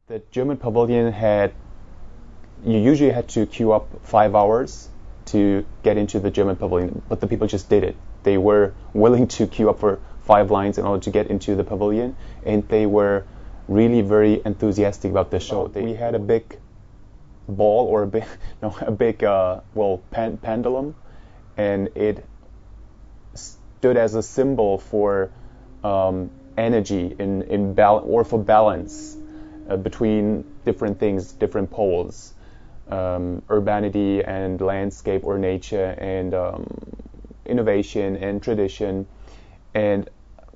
The German Pavilion you usually had to queue up 5 hours to get into the German Pavilion, but the people just did it. They were willing to queue up for 5 lines in order to get into the pavilion, and they were really very enthusiastic about the show. We had a big ball, or a big, no, a big, pendulum, and it stood as a symbol for energy in balance, or for balance between different things, different poles, urbanity and landscape or nature, and innovation and tradition. And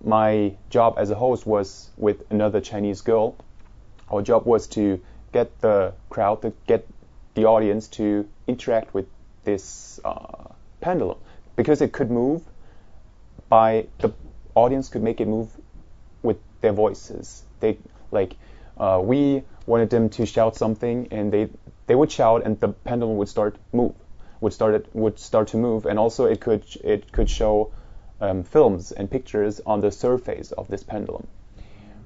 my job as a host was with another Chinese girl. Our job was to get the crowd, to get the audience to interact with this pendulum, because it could move. The audience could make it move with their voices. We wanted them to shout something, and they would shout, and the pendulum would start to move, and also it could show films and pictures on the surface of this pendulum.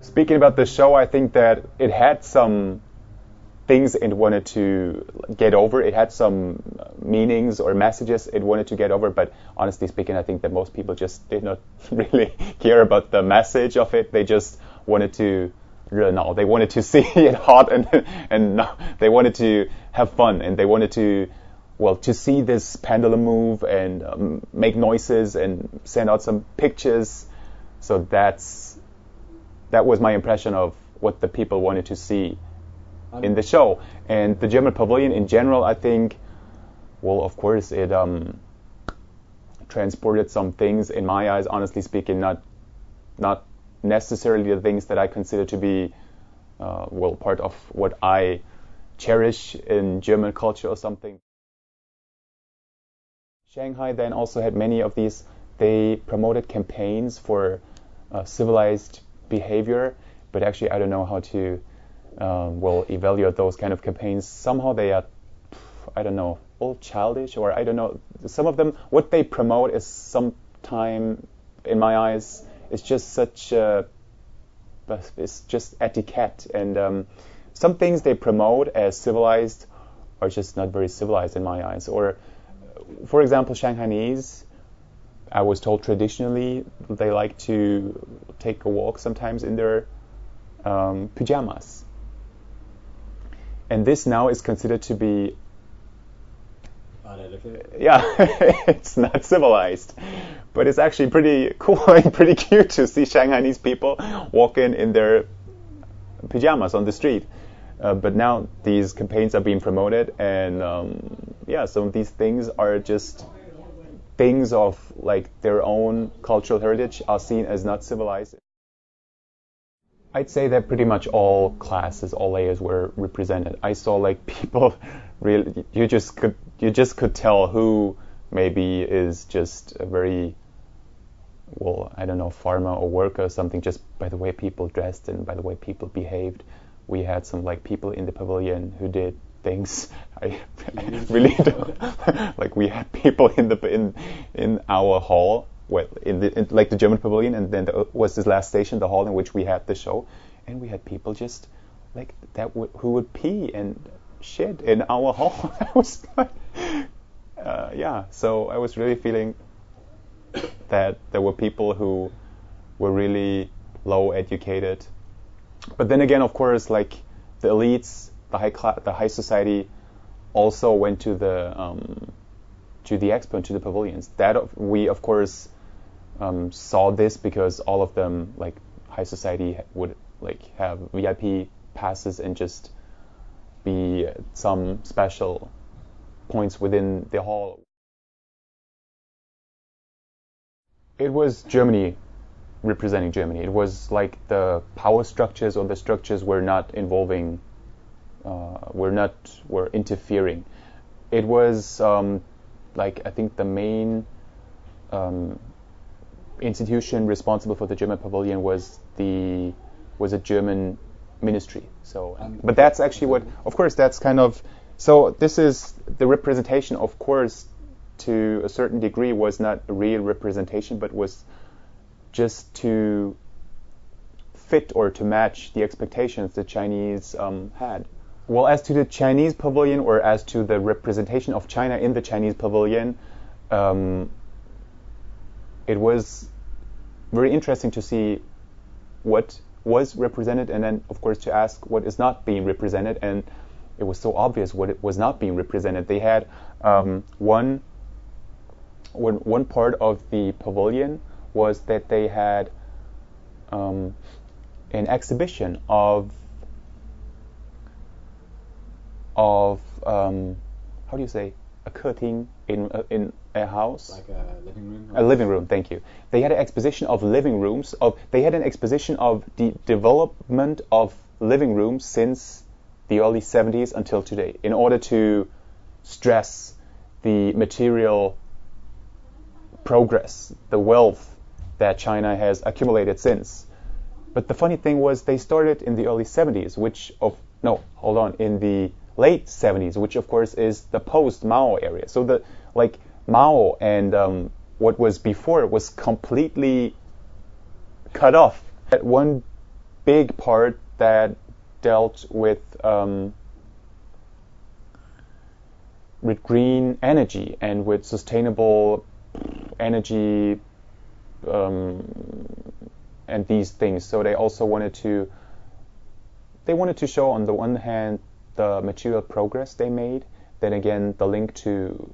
Speaking about the show, I think that it had some things it wanted to get over. It had some meanings or messages it wanted to get over, but honestly speaking, I think that most people just did not really care about the message of it. They just wanted to they wanted to see it hot, and they wanted to have fun, and they wanted to see this pendulum move and make noises and send out some pictures. So that was my impression of what the people wanted to see in the show. And the German Pavilion in general, I think, of course, it transported some things in my eyes, honestly speaking, not necessarily the things that I consider to be part of what I cherish in German culture or something. Shanghai then also had many of these. They promoted campaigns for civilized behavior, but actually I don't know how to evaluate those kind of campaigns. Somehow they are, I don't know, all childish, or I don't know. Some of them, what they promote is sometime, in my eyes, it's just it's just etiquette, and some things they promote as civilized are just not very civilized in my eyes. Or, for example, Shanghainese, I was told traditionally they like to take a walk sometimes in their pajamas. And this now is considered to be it's not civilized, but it's actually pretty cool and pretty cute to see Shanghainese people walking in their pajamas on the street. But now these campaigns are being promoted, and some of these things are just things of their own cultural heritage are seen as not civilized. I'd say that pretty much all classes, all layers were represented. I saw people really, you just could tell who maybe is just a very, I don't know, farmer or worker or something, just by the way people dressed and by the way people behaved. We had some people in the pavilion who did things I really don't. We had people in our hall, in the German Pavilion, and then there was this last station, the hall in which we had the show, and we had people just that who would pee and shit in our hall. I was so I was really feeling that there were people who were really low educated. But then again, of course, the elites, the high society, also went to the expo and to the pavilions. That we, of course, saw this because all of them, high society, would have VIP passes and just be some special points within the hall. It was Germany representing Germany. It was the power structures or the structures were not involving, were interfering. It was I think the main institution responsible for the German Pavilion was a German ministry. So, but that's actually of course, that's kind of. So this is the representation, of course, to a certain degree, was not a real representation, but was just to fit or to match the expectations the Chinese had. Well, as to the Chinese pavilion, or as to the representation of China in the Chinese pavilion, it was very interesting to see what was represented, and then, of course, to ask what is not being represented. And it was so obvious what it was not being represented. They had one part of the pavilion was that they had an exhibition of how do you say, a 客厅 in a house, like a living room. A living room. Thank you. They had an exposition of living rooms. They had an exposition of the development of living rooms since the early 70s until today, in order to stress the material progress, the wealth that China has accumulated since. But the funny thing was, they started in the early 70s, in the late 70s, which of course is the post-Mao area. So the Mao and what was before was completely cut off. That one big part that dealt with green energy and with sustainable energy and these things. So they also wanted to show, on the one hand, the material progress they made, then again the link to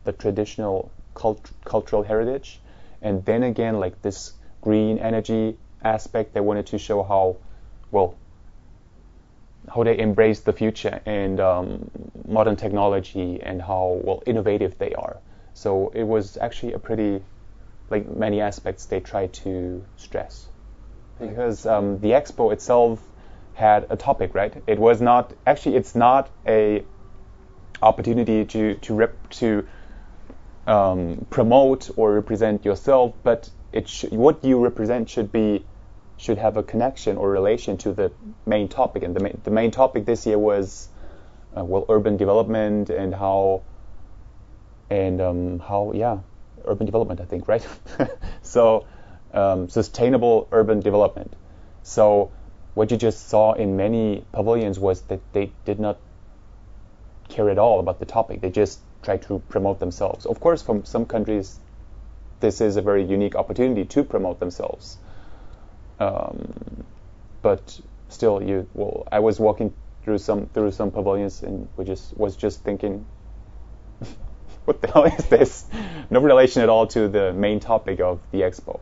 the traditional cultural heritage, and then again this green energy aspect. They wanted to show how they embrace the future and modern technology, and how innovative they are. So it was actually a pretty, many aspects they tried to stress, because the expo itself had a topic, right? It was not actually. It's not a opportunity to promote or represent yourself, but what you represent should have a connection or relation to the main topic. And the main topic this year was urban development and urban development, I think, right? So sustainable urban development. So what you just saw in many pavilions was that they did not care at all about the topic. They just tried to promote themselves. Of course, from some countries, this is a very unique opportunity to promote themselves. But still, I was walking through some pavilions, and was just thinking, what the hell is this? No relation at all to the main topic of the expo.